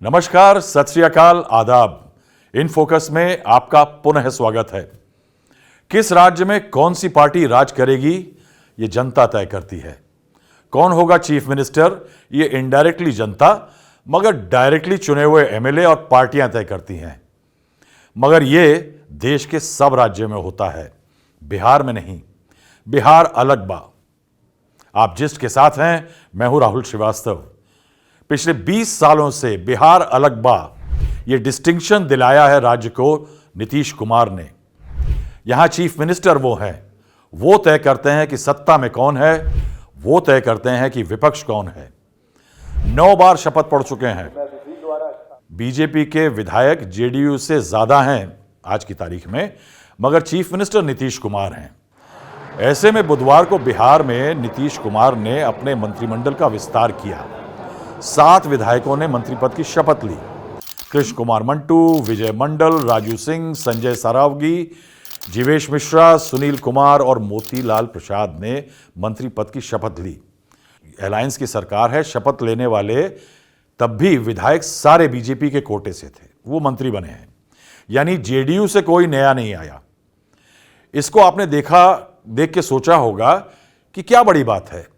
नमस्कार, सत श्री अकाल, आदाब। इन फोकस में आपका पुनः स्वागत है। किस राज्य में कौन सी पार्टी राज करेगी, ये जनता तय करती है। कौन होगा चीफ मिनिस्टर, ये इनडायरेक्टली जनता, मगर डायरेक्टली चुने हुए एमएलए और पार्टियां तय करती हैं। मगर ये देश के सब राज्यों में होता है, बिहार में नहीं। बिहार अलग बा। आप जिस्ट के साथ हैं, मैं हूं राहुल श्रीवास्तव। पिछले 20 सालों से बिहार अलग बा ये डिस्टिंक्शन दिलाया है राज्य को नीतीश कुमार ने। यहां चीफ मिनिस्टर वो हैं, वो तय करते हैं कि सत्ता में कौन है, वो तय करते हैं कि विपक्ष कौन है। 9 बार शपथ पढ़ चुके हैं। बीजेपी के विधायक जेडीयू से ज्यादा हैं आज की तारीख में, मगर चीफ मिनिस्टर नीतीश कुमार हैं। ऐसे में बुधवार को बिहार में नीतीश कुमार ने अपने मंत्रिमंडल का विस्तार किया। 7 विधायकों ने मंत्री पद की शपथ ली। कृष्ण कुमार मंटू, विजय मंडल, राजू सिंह, संजय सरावगी, जीवेश मिश्रा, सुनील कुमार और मोतीलाल प्रसाद ने मंत्री पद की शपथ ली। अलायंस की सरकार है। शपथ लेने वाले तब भी विधायक सारे बीजेपी के कोटे से थे, वो मंत्री बने हैं। यानी जेडीयू से कोई नया नहीं आया। इसको आपने देख के सोचा होगा कि क्या बड़ी बात है।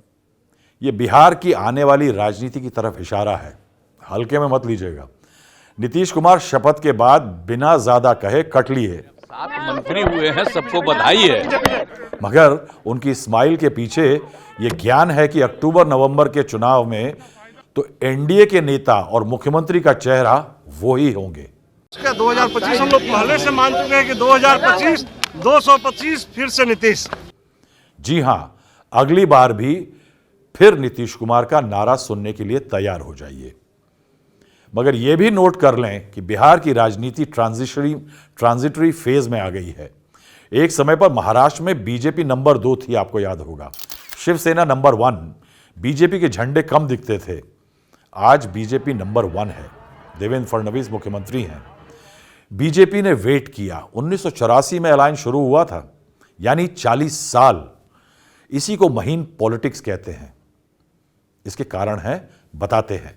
ये बिहार की आने वाली राजनीति की तरफ इशारा है, हल्के में मत लीजिएगा। नीतीश कुमार शपथ के बाद बिना ज्यादा कहे कट लिए। 7 मंत्री हुए हैं, सबको बधाई है। मगर उनकी स्माइल के पीछे ये ज्ञान है कि अक्टूबर नवंबर के चुनाव में तो एनडीए के नेता और मुख्यमंत्री का चेहरा वो ही होंगे। 2025 हम लोग पहले से मान चुके हैं कि 2025 225 फिर से नीतीश। जी हां, अगली बार भी फिर नीतीश कुमार का नारा सुनने के लिए तैयार हो जाइए। मगर यह भी नोट कर लें कि बिहार की राजनीति ट्रांजिटरी फेज में आ गई है। एक समय पर महाराष्ट्र में बीजेपी नंबर 2 थी, आपको याद होगा। शिवसेना नंबर 1, बीजेपी के झंडे कम दिखते थे। आज बीजेपी नंबर 1 है। देवेंद्र फडणवीस मुख्यमंत्री हैं। बीजेपी ने वेट किया। 1984 में अलायंस शुरू हुआ था, यानी 40 साल। इसी को महीन पॉलिटिक्स कहते हैं। इसके कारण है, बताते हैं।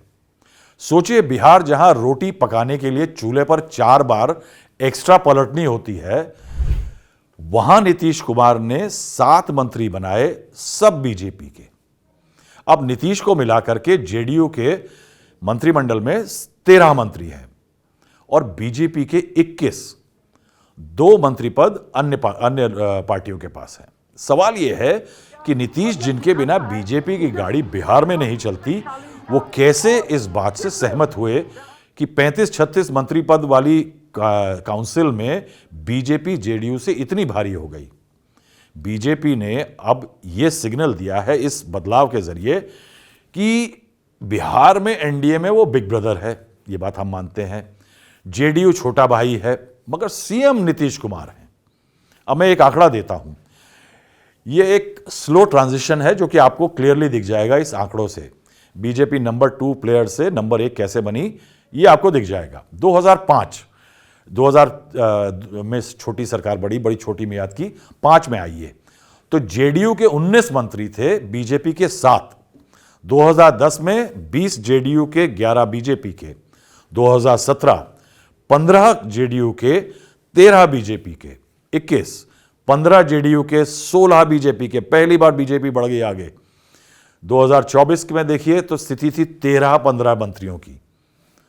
सोचिए, बिहार जहां रोटी पकाने के लिए चूल्हे पर 4 बार एक्स्ट्रा पलटनी होती है, वहां नीतीश कुमार ने 7 मंत्री बनाए, सब बीजेपी के। अब नीतीश को मिलाकर के जेडीयू के मंत्रिमंडल में 13 मंत्री हैं और बीजेपी के 21। 2 मंत्री पद अन्य पार्टियों के पास हैं। सवाल यह है कि नीतीश, जिनके बिना बीजेपी की गाड़ी बिहार में नहीं चलती, वो कैसे इस बात से सहमत हुए कि 35-36 मंत्री पद वाली काउंसिल में बीजेपी जेडीयू से इतनी भारी हो गई। बीजेपी ने अब यह सिग्नल दिया है इस बदलाव के जरिए कि बिहार में एनडीए में वो बिग ब्रदर है। ये बात हम मानते हैं। जेडीयू छोटा भाई है, मगर सीएम नीतीश कुमार हैं। अब मैं एक आंकड़ा देता हूं। यह एक स्लो ट्रांजिशन है जो कि आपको क्लियरली दिख जाएगा इस आंकड़ों से। बीजेपी नंबर 2 प्लेयर से नंबर 1 कैसे बनी, यह आपको दिख जाएगा। 2000 में छोटी सरकार बड़ी छोटी मियाद की, 5 में आई है। तो जेडीयू के 19 मंत्री थे, बीजेपी के 7। 2010 में 20 जेडीयू के, 11 बीजेपी के। 2017 15 जेडीयू के, 13 बीजेपी के। 21 15 जेडीयू के, 16 बीजेपी के। पहली बार बीजेपी बढ़ गई आगे। 2024 में देखिए तो स्थिति थी 13-15 मंत्रियों की।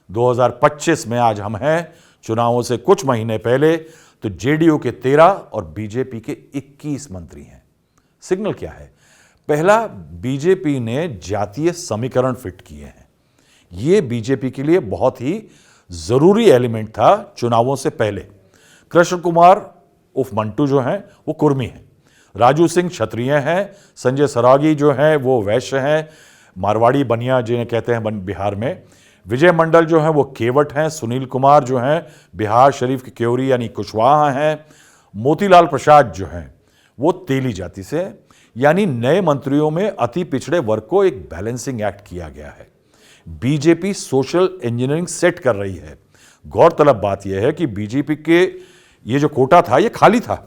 2025 में आज हम हैं, चुनावों से कुछ महीने पहले, तो जेडीयू के 13 और बीजेपी के 21 मंत्री हैं। सिग्नल क्या है? पहला, बीजेपी ने जातीय समीकरण फिट किए हैं। यह बीजेपी के लिए बहुत ही जरूरी एलिमेंट था चुनावों से पहले। कृष्ण कुमार उर्फ मंटू जो हैं वो कुर्मी हैं, राजू सिंह क्षत्रिय हैं, संजय सरावगी जो हैं वो वैश्य हैं, मारवाड़ी बनिया जिन्हें कहते हैं बिहार में। विजय मंडल जो हैं वो केवट हैं। सुनील कुमार जो हैं बिहार शरीफ के क्योरी यानी कुशवाहा हैं। मोतीलाल प्रसाद जो हैं वो तेली जाति से हैं। यानी नए मंत्रियों में अति पिछड़े वर्ग को एक बैलेंसिंग एक्ट किया गया है। बीजेपी सोशल इंजीनियरिंग सेट कर रही है। गौरतलब बात यह है कि बीजेपी के ये जो कोटा था ये खाली था।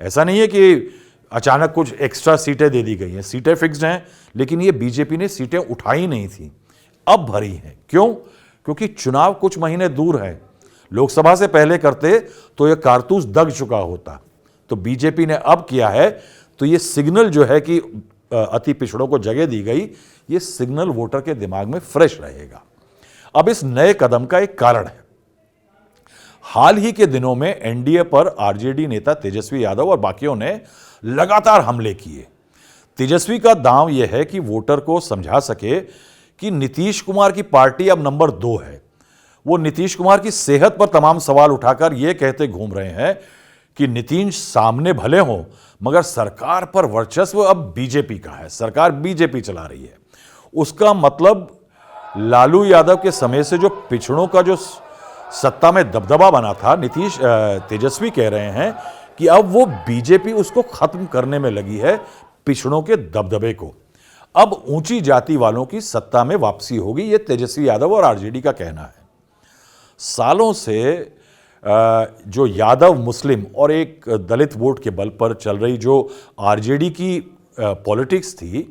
ऐसा नहीं है कि अचानक कुछ एक्स्ट्रा सीटें दे दी गई हैं। सीटें फिक्स्ड हैं, लेकिन ये बीजेपी ने सीटें उठाई नहीं थी, अब भरी हैं। क्यों? क्योंकि चुनाव कुछ महीने दूर है। लोकसभा से पहले करते तो यह कारतूस दग चुका होता। तो बीजेपी ने अब किया है, तो ये सिग्नल जो है कि अति पिछड़ों को जगह दी गई, ये सिग्नल वोटर के दिमाग में फ्रेश रहेगा। अब इस नए कदम का एक कारण है। हाल ही के दिनों में एनडीए पर आरजेडी नेता तेजस्वी यादव और बाकियों ने लगातार हमले किए। तेजस्वी का दांव यह है कि वोटर को समझा सके कि नीतीश कुमार की पार्टी अब नंबर 2 है। वो नीतीश कुमार की सेहत पर तमाम सवाल उठाकर यह कहते घूम रहे हैं कि नीतीश सामने भले हों, मगर सरकार पर वर्चस्व अब बीजेपी का है, सरकार बीजेपी चला रही है। उसका मतलब लालू यादव के समय से जो पिछड़ों का जो सत्ता में दबदबा बना था, तेजस्वी कह रहे हैं कि अब वो बीजेपी उसको खत्म करने में लगी है, पिछड़ों के दबदबे को। अब ऊंची जाति वालों की सत्ता में वापसी होगी, ये तेजस्वी यादव और आरजेडी का कहना है। सालों से जो यादव मुस्लिम और एक दलित वोट के बल पर चल रही जो आरजेडी की पॉलिटिक्स थी,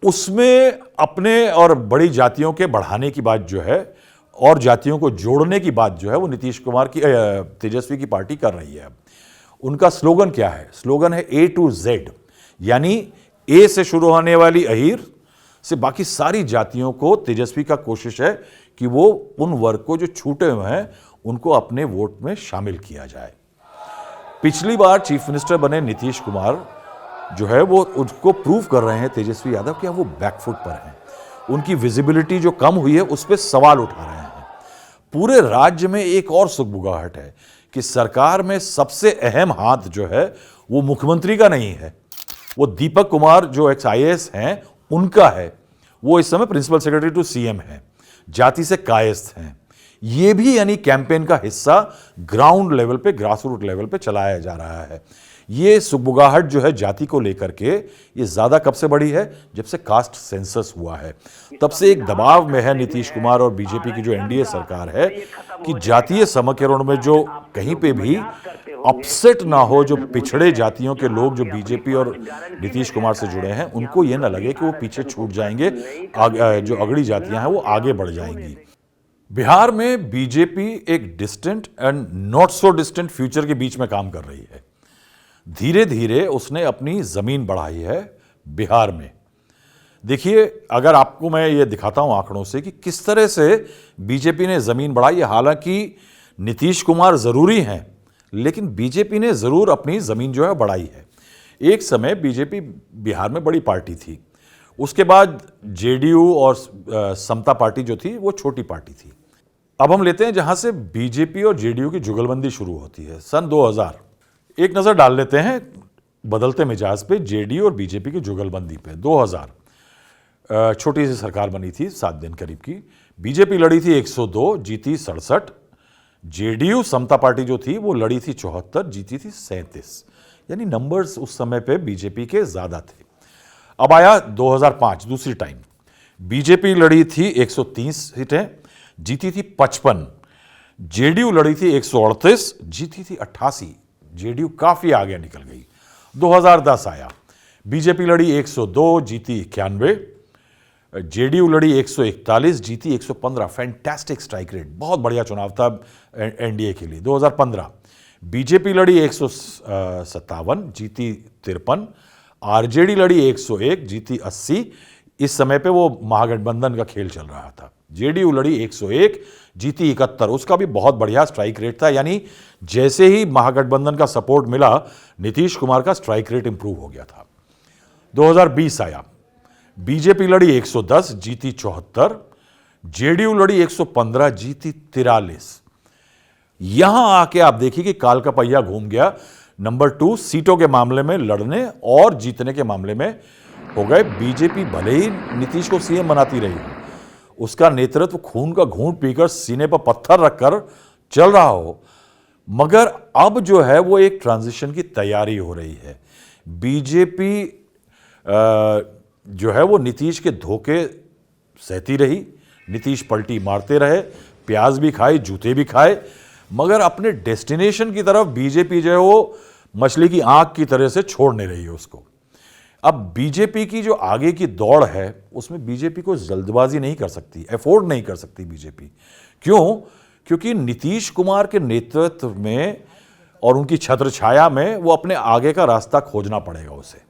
उसमें अपने और बड़ी जातियों के बढ़ाने की बात जो है और जातियों को जोड़ने की बात जो है वो नीतीश कुमार की तेजस्वी की पार्टी कर रही है। उनका स्लोगन क्या है? स्लोगन है A to Z, यानी ए से शुरू होने वाली अहीर से बाकी सारी जातियों को तेजस्वी का कोशिश है कि वो उन वर्ग को जो छूटे हुए हैं उनको अपने वोट में शामिल किया जाए। पिछली बार चीफ मिनिस्टर बने नीतीश कुमार जो है वो उसको प्रूव कर रहे हैं तेजस्वी यादव कि वो बैकफुट पर हैं। उनकी विजिबिलिटी जो कम हुई है उस पर सवाल उठा रहे हैं। पूरे राज्य में एक और सुगबुगाहट है कि सरकार में सबसे अहम हाथ जो है वो मुख्यमंत्री का नहीं है, वो दीपक कुमार जो एक्स IAS हैं उनका है। वो इस समय प्रिंसिपल सेक्रेटरी टू CM हैं, जाति से कायस्थ हैं। ये भी यानी कैंपेन का हिस्सा ग्राउंड लेवल पे, ग्रास रूट लेवल पे चलाया जा रहा है। ये सुगबुगाहट जो है जाति को लेकर के, ये ज्यादा कब से बढ़ी है? जब से कास्ट सेंसस हुआ है, तब से एक दबाव में है नीतीश कुमार और बीजेपी की जो एनडीए सरकार है कि जातीय समीकरण में जो कहीं पे भी अपसेट ना हो, जो पिछड़े जातियों के लोग जो बीजेपी और नीतीश कुमार से जुड़े हैं, उनको ये ना लगे कि वो पीछे छूट जाएंगे, जो अगड़ी जातियां हैं वो आगे बढ़ जाएंगी। बिहार में बीजेपी एक distant and not so distant future के बीच में काम कर रही है। धीरे धीरे उसने अपनी जमीन बढ़ाई है बिहार में। देखिए, अगर आपको मैं ये दिखाता हूं आंकड़ों से कि किस तरह से बीजेपी ने जमीन बढ़ाई है। हालांकि नीतीश कुमार जरूरी हैं, लेकिन बीजेपी ने जरूर अपनी जमीन जो है बढ़ाई है। एक समय बीजेपी बिहार में बड़ी पार्टी थी, उसके बाद जेडीयू और समता पार्टी जो थी वो छोटी पार्टी थी। अब हम लेते हैं जहां से बीजेपी और जेडीयू की जुगलबंदी शुरू होती है, सन 2000। एक नजर डाल लेते हैं बदलते मिजाज पे, जेडीयू और बीजेपी की जुगलबंदी पे। 2000 छोटी सी सरकार बनी थी, 7 दिन करीब की। बीजेपी लड़ी थी 102, जीती 67। जेडीयू समता पार्टी जो थी वो लड़ी थी 74, जीती थी 37। यानी नंबर्स उस समय पे बीजेपी के ज्यादा थे। अब आया 2005, दूसरी टाइम। बीजेपी लड़ी थी 130 सीटें, जीती थी 55। जेडीयू लड़ी थी 138, जीती थी 88। जेडीयू काफी आगे निकल गई। 2010 आया, बीजेपी लड़ी 102, जीती 91। जेडीयू लड़ी 141, जीती 115। फैंटास्टिक स्ट्राइक रेट, बहुत बढ़िया चुनाव था एनडीए के लिए। 2015 बीजेपी लड़ी 157, जीती 53। आरजेडी लड़ी 101, जीती 80। इस समय पे वो महागठबंधन का खेल चल रहा था। जेडीयू लड़ी 101, जीती 71। उसका भी बहुत बढ़िया स्ट्राइक रेट था, यानी जैसे ही महागठबंधन का सपोर्ट मिला, नीतीश कुमार का स्ट्राइक रेट इंप्रूव हो गया था। 2020 आया, बीजेपी लड़ी 110, जीती 74। जेडीयू लड़ी 115, जीती 43। यहां आके आप देखिए कि काल का पहिया घूम गया। नंबर 2 सीटों के मामले में लड़ने और जीतने के मामले में हो गए। बीजेपी भले ही नीतीश को सीएम बनाती रही, उसका नेतृत्व खून का घूंट पीकर सीने पर पत्थर रखकर चल रहा हो, मगर अब जो है वो एक ट्रांजिशन की तैयारी हो रही है। बीजेपी जो है वो नीतीश के धोखे सहती रही, नीतीश पलटी मारते रहे, प्याज भी खाए, जूते भी खाए, मगर अपने डेस्टिनेशन की तरफ बीजेपी जो है वो मछली की आंख की तरह से छोड़ नहीं रही है उसको। अब बीजेपी की जो आगे की दौड़ है उसमें बीजेपी को जल्दबाजी नहीं कर सकती, अफोर्ड नहीं कर सकती बीजेपी। क्यों? क्योंकि नीतीश कुमार के नेतृत्व में और उनकी छत्रछाया में वो अपने आगे का रास्ता खोजना पड़ेगा उसे।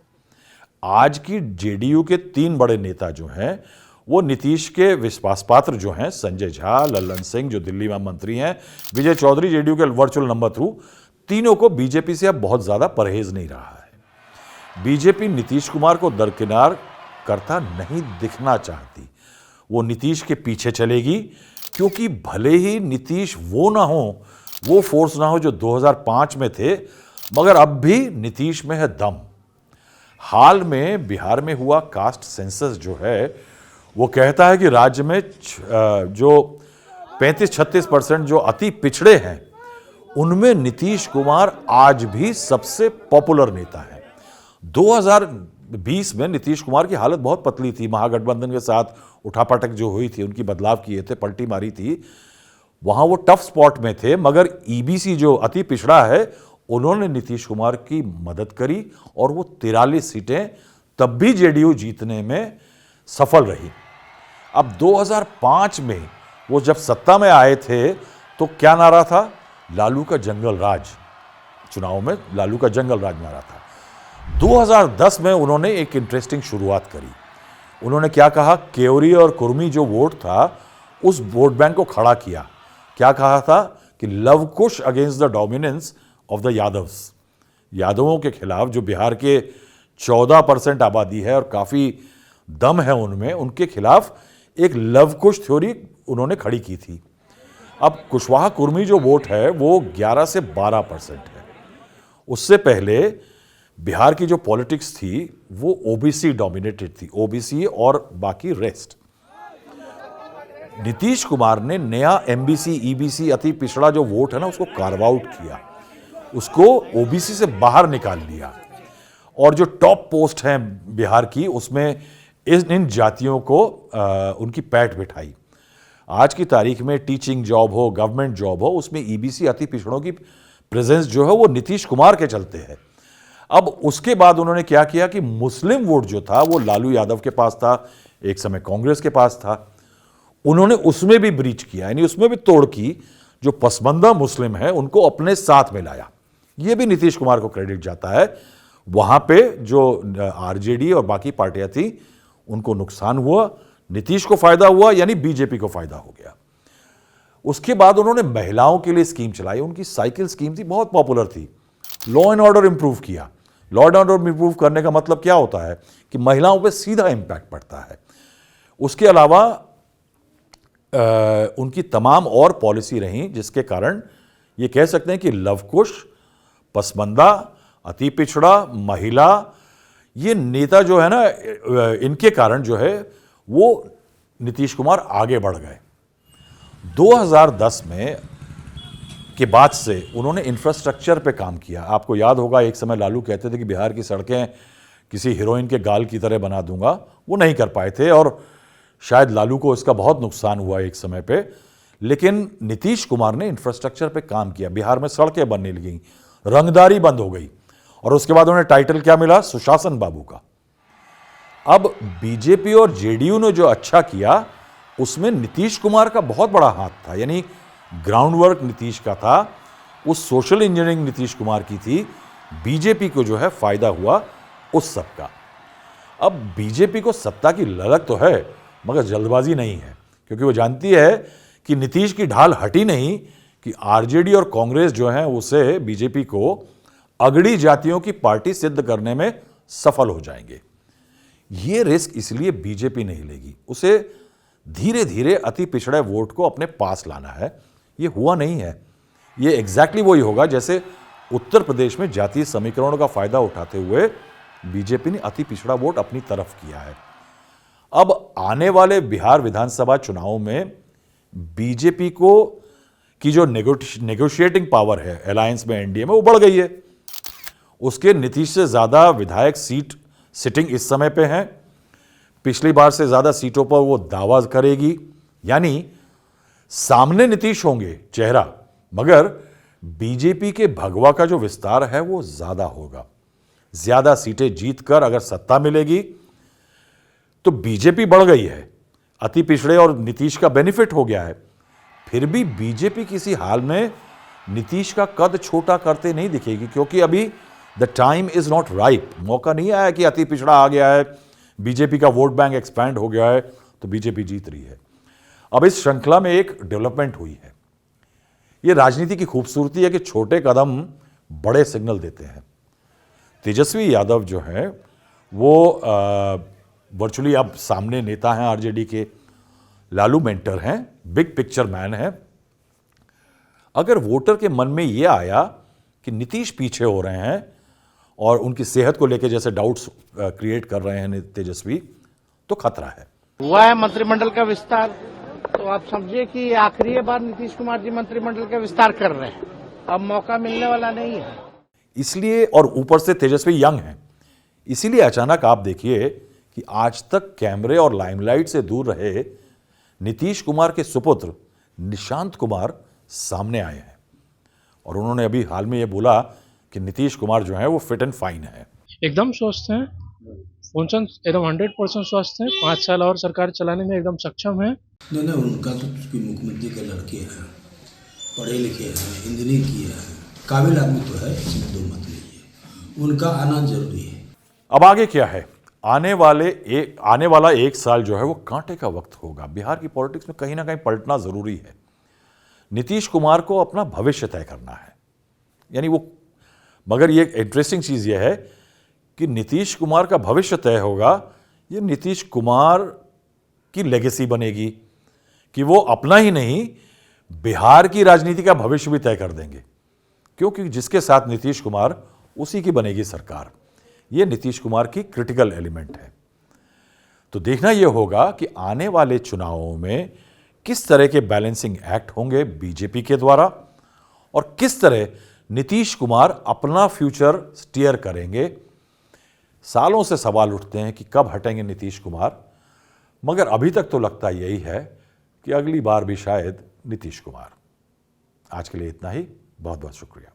आज की जेडीयू के 3 बड़े नेता जो हैं वो नीतीश के विश्वास पात्र जो हैं, संजय झा, लल्लन सिंह जो दिल्ली में मंत्री हैं, विजय चौधरी जेडीयू के वर्चुअल नंबर 2, तीनों को बीजेपी से अब बहुत ज्यादा परहेज नहीं रहा है। बीजेपी नीतीश कुमार को दरकिनार करता नहीं दिखना चाहती। वो नीतीश के पीछे चलेगी, क्योंकि भले ही नीतीश वो ना हो, वो फोर्स ना हो जो 2005 में थे, मगर अब भी नीतीश में है दम। हाल में बिहार में हुआ कास्ट सेंसस जो है वो कहता है कि राज्य में जो 35-36% जो अति पिछड़े हैं उनमें नीतीश कुमार आज भी सबसे पॉपुलर नेता है। 2020 में नीतीश कुमार की हालत बहुत पतली थी, महागठबंधन के साथ उठापटक जो हुई थी, उनकी बदलाव किए थे, पलटी मारी थी, वहां वो टफ स्पॉट में थे। मगर ईबीसी जो अति पिछड़ा है उन्होंने नीतीश कुमार की मदद करी और वो 43 सीटें तब भी जेडीयू जीतने में सफल रही। अब 2005 में वो जब सत्ता में आए थे तो क्या नारा था? लालू का जंगल राज। चुनाव में लालू का जंगल राज नारा था। 2010 में उन्होंने एक इंटरेस्टिंग शुरुआत करी। उन्होंने क्या कहा? केवरी और कुर्मी जो वोट था उस वोट बैंक को खड़ा किया। क्या कहा था? कि Luv Kush against the dominance of the Yadavs. यादवों के खिलाफ, जो बिहार के 14% आबादी है और काफी दम है उनमें, उनके खिलाफ एक लव कुश थ्योरी उन्होंने खड़ी की थी। अब कुशवाहा कुर्मी जो वोट है वो 11 से 12% है। उससे पहले बिहार की जो पॉलिटिक्स थी वो ओबीसी डोमिनेटेड थी, ओबीसी और बाकी रेस्ट। नीतीश कुमार ने नया एमबीसी ईबीसी अति पिछड़ा जो वोट है ना उसको कार्व आउट किया, उसको ओबीसी से बाहर निकाल लिया और जो टॉप पोस्ट हैं बिहार की उसमें इन जातियों को उनकी पैठ बिठाई। आज की तारीख में टीचिंग जॉब हो, गवर्नमेंट जॉब हो, उसमें ईबीसी अति पिछड़ों की प्रेजेंस जो है वो नीतीश कुमार के चलते है। अब उसके बाद उन्होंने क्या किया कि मुस्लिम वोट जो था वो लालू यादव के पास था, एक समय कांग्रेस के पास था, उन्होंने उसमें भी ब्रीच किया, यानी उसमें भी तोड़ की। जो पसमंदा मुस्लिम है उनको अपने साथ में लाया। ये भी नीतीश कुमार को क्रेडिट जाता है। वहां पे जो आरजेडी और बाकी पार्टियां थी उनको नुकसान हुआ, नीतीश को फायदा हुआ, यानी बीजेपी को फायदा हो गया। उसके बाद उन्होंने महिलाओं के लिए स्कीम चलाई। उनकी साइकिल स्कीम थी, बहुत पॉपुलर थी। लॉ एंड ऑर्डर इंप्रूव किया। लॉ एंड ऑर्डर इंप्रूव करने का मतलब क्या होता है कि महिलाओं पे सीधा इंपैक्ट पड़ता है। उसके अलावा उनकी तमाम और पॉलिसी रही जिसके कारण ये कह सकते हैं कि लवकुश, पसमंदा, अति पिछड़ा, महिला, ये नेता जो है ना, इनके कारण जो है वो नीतीश कुमार आगे बढ़ गए। 2010 में के बाद से उन्होंने इंफ्रास्ट्रक्चर पे काम किया। आपको याद होगा एक समय लालू कहते थे कि बिहार की सड़कें किसी हीरोइन के गाल की तरह बना दूंगा, वो नहीं कर पाए थे और शायद लालू को इसका बहुत नुकसान हुआ एक समय पे। लेकिन नीतीश कुमार ने इंफ्रास्ट्रक्चर पे काम किया, बिहार में सड़कें बनने लगी, रंगदारी बंद हो गई और उसके बाद उन्हें टाइटल क्या मिला? सुशासन बाबू का। अब बीजेपी और जेडीयू ने जो अच्छा किया उसमें नीतीश कुमार का बहुत बड़ा हाथ था, यानी ग्राउंड वर्क नीतीश का था, उस सोशल इंजीनियरिंग नीतीश कुमार की थी। बीजेपी को जो है फायदा हुआ उस सब का। अब बीजेपी को सत्ता की ललक तो है मगर जल्दबाजी नहीं है, क्योंकि वो जानती है कि नीतीश की ढाल हटी नहीं कि आरजेडी और कांग्रेस जो है उसे, बीजेपी को अगड़ी जातियों की पार्टी सिद्ध करने में सफल हो जाएंगे। ये रिस्क इसलिए बीजेपी नहीं लेगी, उसे धीरे धीरे अति पिछड़े वोट को अपने पास लाना है। ये हुआ नहीं है। ये एग्जैक्टली वही होगा जैसे उत्तर प्रदेश में जातीय समीकरणों का फायदा उठाते हुए बीजेपी ने अति पिछड़ा वोट अपनी तरफ किया है। अब आने वाले बिहार विधानसभा चुनाव में बीजेपी को की जो नेगोशिएटिंग पावर है अलायंस में, एनडीए में, वो बढ़ गई है। उसके नीतीश से ज्यादा विधायक सीट सिटिंग इस समय पे हैं। पिछली बार से ज्यादा सीटों पर वो दावा करेगी, यानी सामने नीतीश होंगे चेहरा, मगर बीजेपी के भगवा का जो विस्तार है वो ज्यादा होगा। ज्यादा सीटें जीतकर अगर सत्ता मिलेगी तो बीजेपी बढ़ गई है, अति पिछड़े और नीतीश का बेनिफिट हो गया है। फिर भी बीजेपी किसी हाल में नीतीश का कद छोटा करते नहीं दिखेगी, क्योंकि अभी the time is not ripe. मौका नहीं आया कि अति पिछड़ा आ गया है, बीजेपी का वोट बैंक एक्सपैंड हो गया है तो बीजेपी जीत रही है। अब इस श्रृंखला में एक डेवलपमेंट हुई है। यह राजनीति की खूबसूरती है कि छोटे कदम बड़े सिग्नल देते हैं। तेजस्वी यादव जो है वो वर्चुअली अब सामने नेता हैं आरजेडी के, लालू मेंटर हैं, बिग पिक्चर मैन है। अगर वोटर के मन में यह आया कि नीतीश पीछे हो रहे हैं और उनकी सेहत को लेकर जैसे डाउट्स क्रिएट कर रहे हैं तेजस्वी, तो खतरा है। हुआ है मंत्रिमंडल का विस्तार, तो आप समझिए कि आखिरी बार नीतीश कुमार जी मंत्रिमंडल का विस्तार कर रहे हैं, अब मौका मिलने वाला नहीं है। इसलिए, और ऊपर से तेजस्वी यंग हैं, इसीलिए अचानक आप देखिए कि आज तक कैमरे और लाइमलाइट से दूर रहे नीतीश कुमार के सुपुत्र निशांत कुमार सामने आए हैं और उन्होंने अभी हाल में यह बोला कि नीतीश कुमार जो है वो फिट एंड फाइन है। एकदम स्वस्थ हैं, फंक्शन एकदम 100% स्वस्थ हैं, 5 साल और सरकार चलाने में एकदम सक्षम है। नहीं, उनका तो मुख्यमंत्री के लड़के हैं, पढ़े लिखे हैं, इंजीनियरिंग किए हैं, काबिल आदमी तो है, इसमें दो मत नहीं है, उनका आना जरूरी है। अब आगे क्या है? आने वाला एक साल जो है वो कांटे का वक्त होगा। बिहार की पॉलिटिक्स में कहीं ना कहीं पलटना जरूरी है। नीतीश कुमार को अपना भविष्य तय करना है, यानी वो, मगर ये इंटरेस्टिंग चीज ये है कि नीतीश कुमार का भविष्य तय होगा, ये नीतीश कुमार की लेगेसी बनेगी कि वो अपना ही नहीं बिहार की राजनीति का भविष्य भी तय कर देंगे, क्योंकि जिसके साथ नीतीश कुमार उसी की बनेगी सरकार। ये नीतीश कुमार की क्रिटिकल एलिमेंट है। तो देखना यह होगा कि आने वाले चुनावों में किस तरह के बैलेंसिंग एक्ट होंगे बीजेपी के द्वारा और किस तरह नीतीश कुमार अपना फ्यूचर स्टीयर करेंगे। सालों से सवाल उठते हैं कि कब हटेंगे नीतीश कुमार, मगर अभी तक तो लगता यही है कि अगली बार भी शायद नीतीश कुमार। आज के लिए इतना ही, बहुत बहुत शुक्रिया।